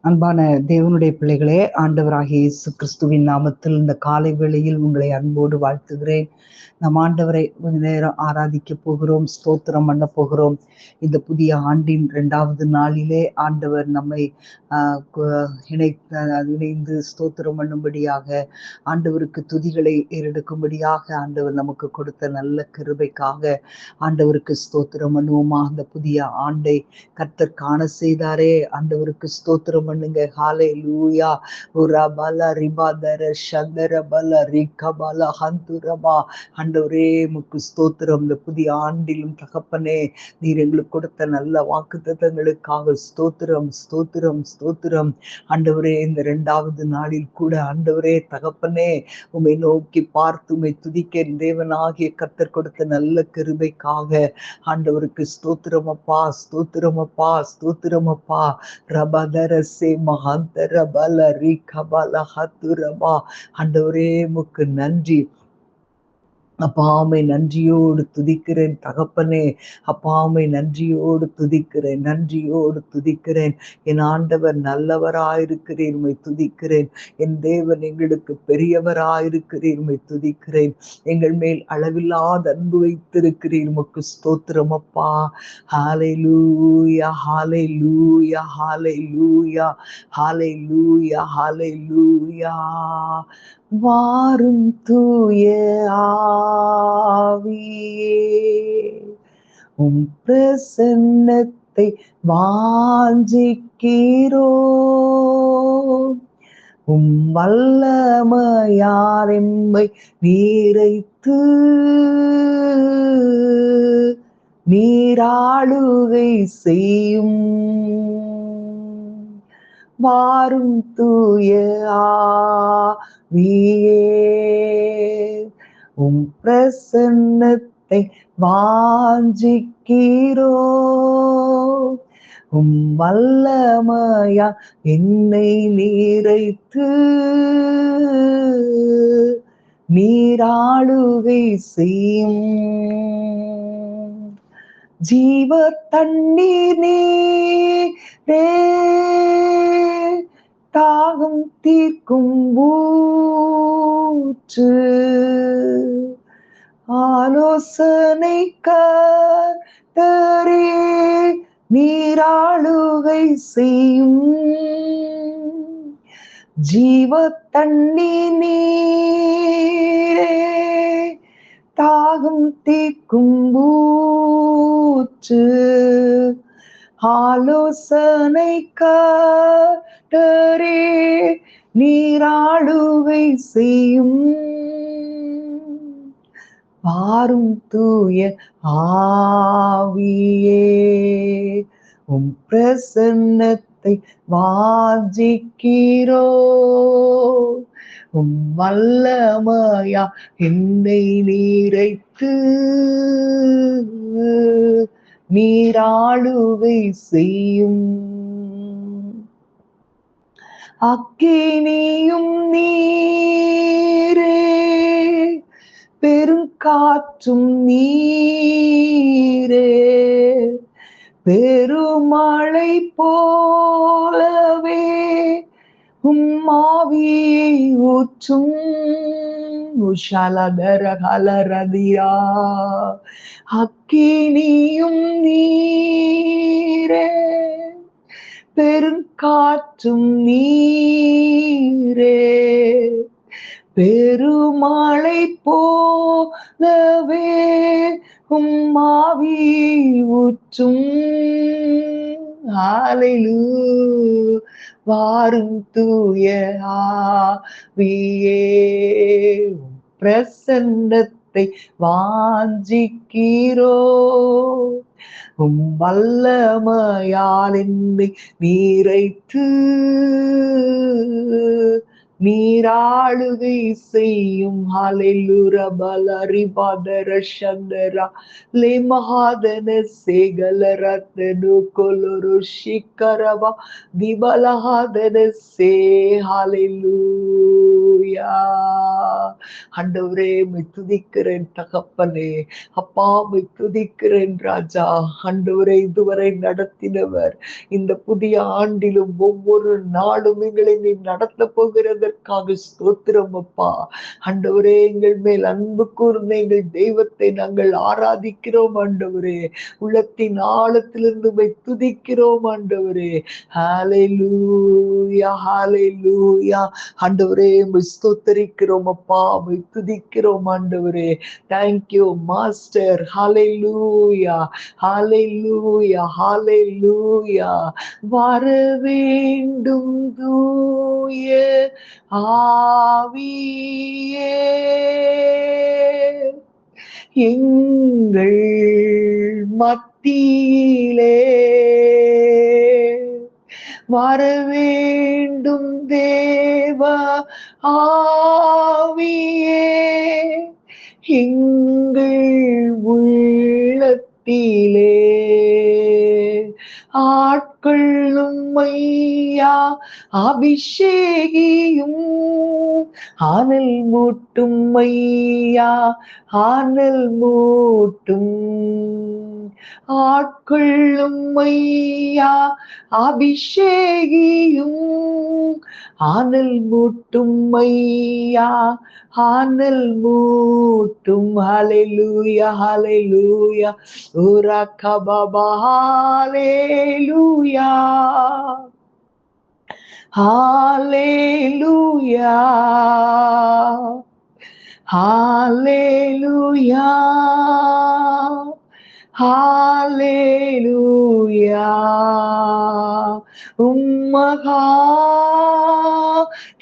அன்பான தேவனுடைய பிள்ளைகளே, ஆண்டவராகிய இயேசு கிறிஸ்துவின் நாமத்தில் இந்த காலை வேளையில் உங்களை அன்போடு வாழ்த்துகிறேன். நம் ஆண்டவரை கொஞ்ச நேரம் ஆராதிக்க போகிறோம், ஸ்தோத்திரம் பண்ண போகிறோம். இந்த புதிய ஆண்டின் 2வது நாளிலே ஆண்டவர் நம்மை இணைந்து ஸ்தோத்திரம் பண்ணும்படியாக, ஆண்டவருக்கு துதிகளை ஏறெடுக்கும்படியாக ஆண்டவர் நமக்கு கொடுத்த நல்ல கிருபைக்காக ஆண்டவருக்கு ஸ்தோத்திரம் பண்ணுவோமா. அந்த புதிய ஆண்டை கர்த்தர் காண செய்தாரே, ஆண்டவருக்கு ஸ்தோத்திரம் பண்ணுங்க. ஹalleluya. உரபல ரிபாதர சந்தர பல ரிகபல ஹந்துரமா. ஆண்டவரே உமக்கு ஸ்தோத்திரம். இந்த புதிய ஆண்டிலும் தகப்பனே, நீர் எங்களுக்கு கொடுத்த நல்ல வாக்குத்தத்தங்களுக்காக ஸ்தோத்திரம் ஸ்தோத்திரம் ஸ்தோத்திரம். ஆண்டவரே, இந்த 2வது நாளில் கூட ஆண்டவரே தகப்பனே, உம்மை நோக்கி பார்த்து உம்மை துதிக்க தேவனாகிய கர்த்தர் கொடுத்த நல்ல கிருபைக்காக ஆண்டவருக்கு ஸ்தோத்திரமப்பா ஸ்தோத்திரமப்பா ஸ்தோத்திரமப்பா. ரபதரசே மகாந்தர பல ரிகபல ஹத்துரமா. ஆண்டவரே உமக்கு நன்றி அப்பாமை நன்றியோடு துதிக்கிறேன் தகப்பனே. அப்பாமை நன்றியோடு துதிக்கிறேன், நன்றியோடு துதிக்கிறேன். என் ஆண்டவர் நல்லவராயிருக்கிறேன், உம்மை துதிக்கிறேன். என் தேவன் எங்களுக்கு பெரியவராயிருக்கிறேன், உம்மை துதிக்கிறேன். எங்கள் மேல் அளவில்லாத அன்பு வைத்திருக்கிறேன், உமக்கு ஸ்தோத்திரம் அப்பா. ஹalleluya ஹalleluya ஹalleluya ஹalleluya ஹalleluya. வாரும் தூய ஆவியே, உம் பிரசன்னத்தை வாஞ்சிக்கிறோம். உம் வல்லமையால் எம்மை நீரைத்து நீராளுகை செய்யும். வாரும் தூய ஆவியே, உம் பிரசன்னத்தை வாஞ்சிக்கிறோம். உம் வல்லமையா என்னை நீரைத்து நீராளுகை செய்யும். ஜீவ தண்ணீர் நீரே, தாகம் தீர்க்கும் ஊற்று. ஆலோசனை கர்த்தரே, நீராளுகை செய்யும். ஜீவ தண்ணீர் நீரே, தாகம் தீர்க்கும் ஊற்று. ஆலோசனை கர்த்தரே, நீராளுகை செய்யும். வாரும் தூய ஆவியே, உம் பிரசன்னத்தை வாஞ்சிக்கிறோம். உம் வல்லமையா என்னை நீரைத்து நீராளுகை செய்யும். அக்கினியும் நீரே, பெருங்காற்றும் நீரே, பெருமழை போலவே உம் ஆவியை ஊற்றும். உஷாலதர கலரதியா. அக்கினியும் நீரே, பெருங்காற்றும் நீரே, பெருமழை போலவே உம் ஆவியை ஊற்றும். ஹalleluya. வாரும் தூய ஆவியே, உம் பிரசன்னத்தை வாஞ்சிக்கிறோம். உம் வல்லமையால் என்னை நீரைத்து நீராளுகை செய்யும். ஹalleluya பலரி பாதர சந்தரா லே மகாதன சேகலரத்னு கொலரு ஷிக்கரவா திபலஹாதன சே. ஹalleluya. ஆண்டவரே உம்மை துதிக்கிறேன் தகப்பனே. அப்பா உம்மை துதிக்கிறேன் ராஜா. ஆண்டவரே இதுவரை நடத்தினவர் இந்த புதிய ஆண்டிலும் ஒவ்வொரு நாளும் எங்களை நீ நடத்த போகிறதற்காக ஸ்தோத்திரம் அப்பா. ஆண்டவரே எங்கள் மேல் அன்பு கூர்ந்த எங்கள் தெய்வத்தை நாங்கள் ஆராதிக்கிறோம் ஆண்டவரே. உள்ளத்தின் ஆழத்திலிருந்து உம்மை துதிக்கிறோம் ஆண்டவரே. ஹalleluya ஹalleluya. ஆண்டவரே உம்மை ஸ்தோத்திரிக்கிறோம் அப்பா, உம்மை துதிக்கிறோம் ஆண்டவரே. Thank you master. ஹalleluya ஹalleluya ஹalleluya. வர வேண்டும் தூய ஆவியே எங்கள் மத்தியிலே, வர வேண்டும் தேவ ஆவியே எங்கள் உள்ளத்திலே, ஆட்கொள்ளும் ஐயா அபிஷேகியும், ஆனல் மூட்டும் ஐயா ஆனல் மூட்டும், ஆட்கொள்ளும் ஐயா அபிஷேகியும், ஆனல் மூட்டும் ஐயா ஆனல் மூட்டும். ஹalleluya ஹalleluya. உரகபபா ஹalleluya ஹalleluya ஹalleluya ஹalleluya. உம்மகா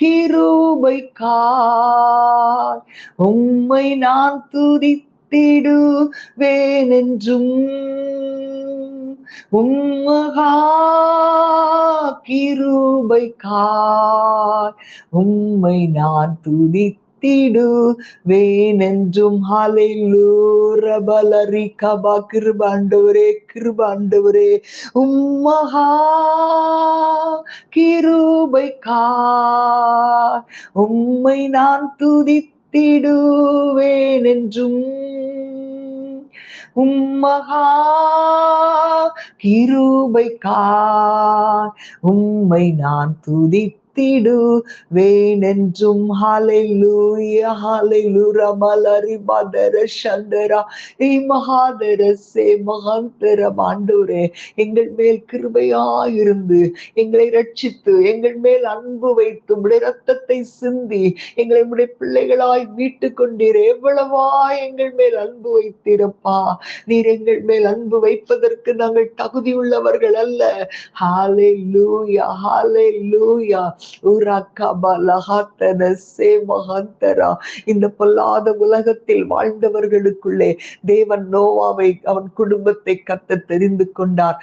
கிருபைக்காய் உம்மை நான் துதித்திடுவேன் என்றும், உம்மகா கிருபைக்காய் உம்மை நான் துதித்திடுவேன் என்றும். ஹalleluya பலரி கபா. கிருபாண்டவரே கிருபாண்டவரே உம்மகா கிருபைக்காய் உம்மை நான் துதித்திடுவேன் என்றும், உம்மகா கிருபைக்காய் உம்மை நான் துதித்திடுவேன் என்றும். ஹalleluya ஹalleluya மலரி பதர சந்தரா ஏ மகாதர சே மகாந்தர. ஆண்டவரே எங்கள் மேல் கிருபையாயிருந்து எங்களை ரட்சித்து எங்கள் மேல் அன்பு வைத்து உம்முடைய இரத்தத்தை சிந்தி எங்களை உம்முடைய பிள்ளைகளாய் மீட்டு கொண்டீர். எவ்வளவா எங்கள் மேல் அன்பு வைத்தீரப்பா. நீர் எங்கள் மேல் அன்பு வைப்பதற்கு நாங்கள் தகுதி உள்ளவர்கள் அல்ல. ஹalleluya ஹalleluya. உரகபலஹதன சே மகாந்தரா. இந்த பொல்லாத உலகத்தில் வாழ்ந்தவர்களுக்குள்ளே தேவன் நோவாவை அவன் குடும்பத்தை கத்த தெரிந்து கொண்டார்.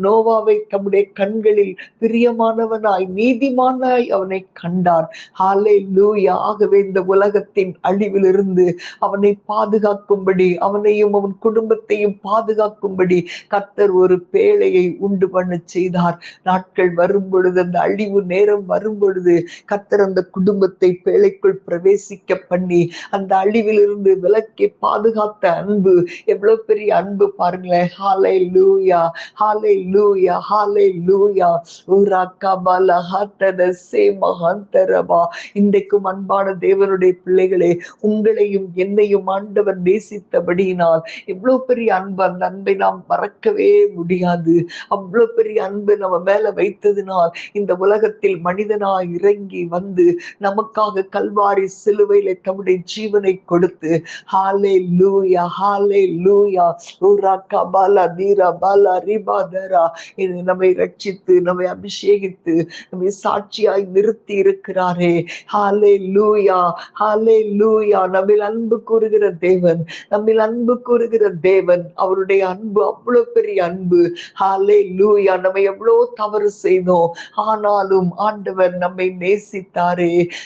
நோவாவை தம்முடைய கண்களில் பிரியமானவனாய் நீதிமானாய் அவனை கண்டார். ஹalleluya. ஆகவே இந்த உலகத்தின் அழிவிலிருந்து அவனை பாதுகாக்கும்படி அவனையும் அவன் குடும்பத்தையும் பாதுகாக்கும்படி கர்த்தர் ஒரு பேழையை உண்டு பண்ண செய்தார். நாட்கள் வரும் பொழுது, அந்த அழிவு நேரம் வரும் பொழுது கர்த்தர் அந்த குடும்பத்தை பேழைக்குள் பிரவேசிக்க பண்ணி அந்த அழிவிலிருந்து விலக்கி பாதுகாத்த அன்பு எவ்வளவு பெரிய அன்பு பாருங்களேன். ஹalleluya ஹalleluya ஹalleluya. உரகபலஹதன சே மகாந்தரபா. இன்றைக்கும் அன்பான தேவனுடைய பிள்ளைகளே, உங்களையும் என்னையும் ஆண்டவர் நேசித்தபடியினால் எவ்வளவு பெரிய அன்பு. அந்த அன்பை நாம் மறக்கவே முடியாது. அவ்வளவு பெரிய அன்பு நம்ம மேல வைத்ததினால் இந்த உலகத்தில் மனிதனாய் இறங்கி வந்து நமக்காக கல்வாரி சிலுவையில தம்முடைய ஜீவனை கொடுத்து ஹalleluya ஹalleluya. உரகபல தீரபல ரிபதரா. இது நம்மை ரட்சித்து நம்மை அபிஷேகித்து நம்மை சாட்சியாய் நிறுத்தி இருக்கிறாரே. ஹalleluya ஹalleluya. நம்மில் அன்பு கூறுகிற தேவன், நம்மில் அன்பு கூறுகிற தேவன். அவருடைய அன்பு அவ்வளவு பெரிய அன்பு. ஹalleluya. நம்ம எவ்வளவு தவறு செய்தோம், ஆனாலும் ஆண்டவர் ஆண்டவர்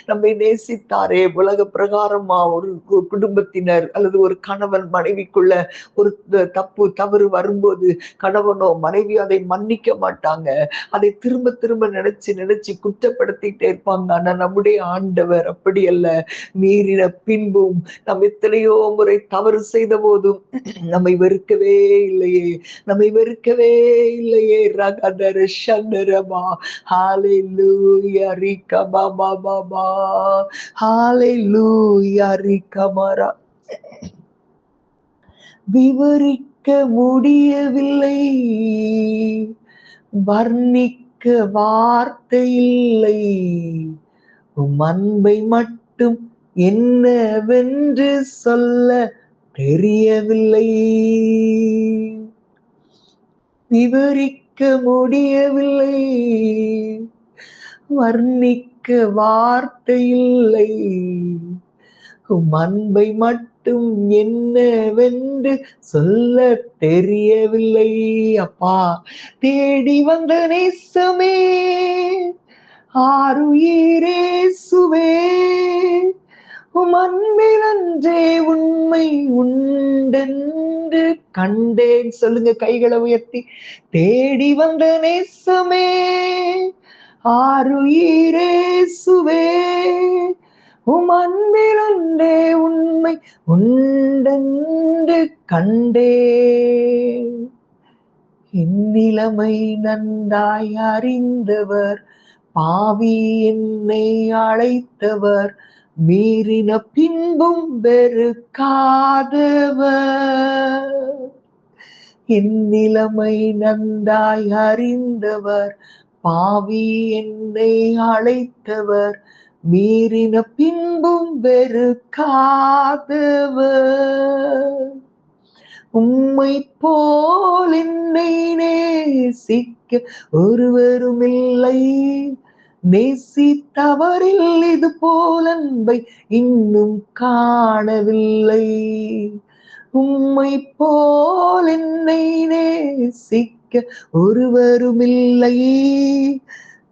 நம்மை நேசித்தாரே. உலக பிரகாரமா ஒரு குடும்பத்தினர் அல்லது ஒரு கணவன் மனைவிக்குள்ள ஒரு தவறு வரும்போது கணவனோ மனைவி அதை மன்னிக்க மாட்டாங்க. அதை திரும்ப திரும்ப நினைச்சு நினைச்சு குற்றப்படுத்திட்டே இருப்பாங்க. ஆனா நம்முடைய ஆண்டவர் அப்படி அல்ல. மீறின பின்பும் நாம் எத்தனையோ முறை தவறு செய்த போதும் நம்மை வெறுக்கவே இல்லையே. ரகதர சந்தரமா ஹalleluya ரிகபபபா ஹalleluya ரிகமரா. விவரிக்க முடியவில்லை, வர்ணிக்க வார்த்தை இல்லை, உம் அன்பை மட்டும் என்னவென்று சொல்ல தெரியவில்லை. விவரிக்க முடியவில்லை, வர்ணிக்க வார்த்தை இல்லை, உம் அன்பை மட்டும் என்னவென்று சொல்ல தெரியவில்லை. அப்பா, தேடி வந்த நேசமே, ஆருயிரேசுவே, உம் அன்பிலன்றே உண்மை உண்டென்று கண்டேன். சொல்லுங்க கைகளை உயர்த்தி. தேடி வந்த நேசமே, ஆருயிரேசுவே, உம் அன்பிலன்றே உண்மை உண்டென்று கண்டேன். என் நிலைமை நன்றாய் அறிந்தவர், பாவி என்னை அழைத்தவர், மீறின பின்பும் வெறுக்காதவர். என் நிலைமை நன்றாய் அறிந்தவர், பாவி என்னை அழைத்தவர், மீறின பின்பும் வெறுக்காதவர். உம்மை போல் என்னை நேசிக்க ஒருவரும் இல்லை, நேசித்தவரில் இது போல் அன்பை இன்னும் காணவில்லை. உம்மை போல் என்னை நேசிக்க ஒருவரும் இல்லை,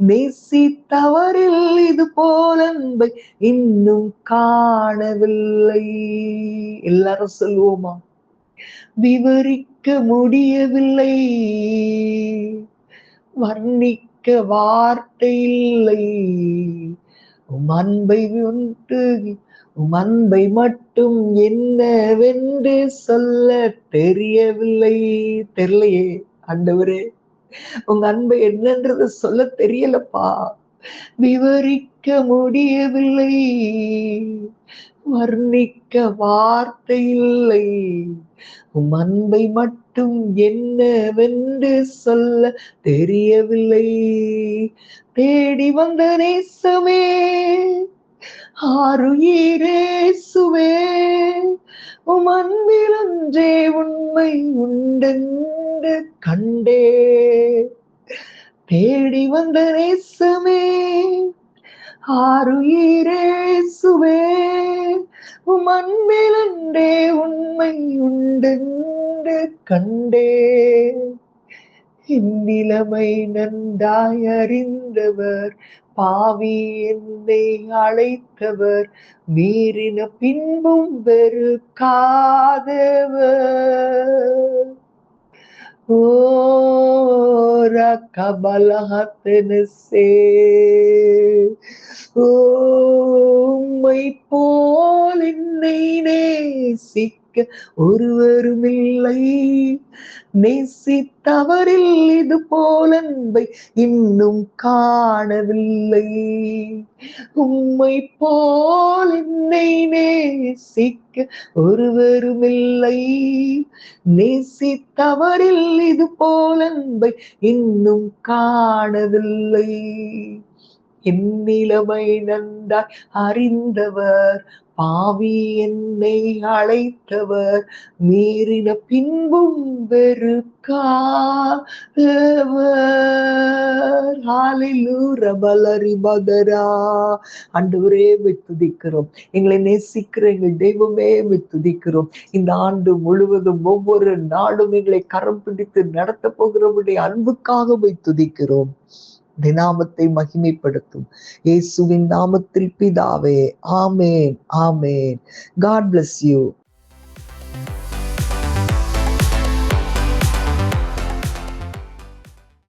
நேசித்தவரில் இது போல் அன்பை இன்னும் காணவில்லை. எல்லாரும் சொல்லுவோமா? விவரிக்க முடியவில்லை, வர்ணிக்க வார்த்தை இல்லை, உம் அன்பை மட்டும் என்னவென்று சொல்ல தெரியவில்லை. தெரியலையே ஆண்டவரே, உங்க அன்பை என்னன்றது சொல்ல தெரியலப்பா. விவரிக்க முடியவில்லை, வர்ணிக்க வார்த்தை இல்லை, உம் அன்பை மட்டும் என்னவென்று சொல்ல தெரியவில்லை. தேடி வந்த நேசமே, ஆருயிரேசுவே, உம் அன்பிலன்றே உண்மை உண்டென்று கண்டே. தேடி வந்த நேசமே, ஆருயிரேசுவே, உம் அன்பிலன்றே உண்மை உண்டென்று கண்டே. என் நிலைமை நன்றாய் அறிந்தவர், பாவி என்னை அழைத்தவர், மீறின பின்பும் வெறுக்காதவர். ஓரா கபலஹத்தனசே, உம்மை போல் என்னை நேசிக்க ஒருவரும் இல்லை, நேசித்தவரில் இது போல் அன்பை இன்னும் காணவில்லை. உம்மை போல் என்னை நேசிக்க ஒருவரும் இல்லை, நேசித்தவரில் இது போல் அன்பை இன்னும் காணவில்லை. என் நிலைமை நன்றாய் அறிந்தவர், பாவி என்னை அழைத்தவர், மீறின பின்பும் வெறுக்காதவர். ஹalleluya பலரிபதரா. ஆண்டவரே துதிக்கிறோம். எங்களை நேசிக்கிற எங்கள் தெய்வமே துதிக்கிறோம். இந்த ஆண்டு முழுவதும் ஒவ்வொரு நாளும் எங்களை கரம் பிடித்து நடத்த போகிறவருடைய அன்புக்காக துதிக்கிறோம். நாமத்தை மகிமைப்படுத்தும். இயேசுவின் நாமத்தில் பிதாவே, ஆமேன், ஆமேன். God bless you.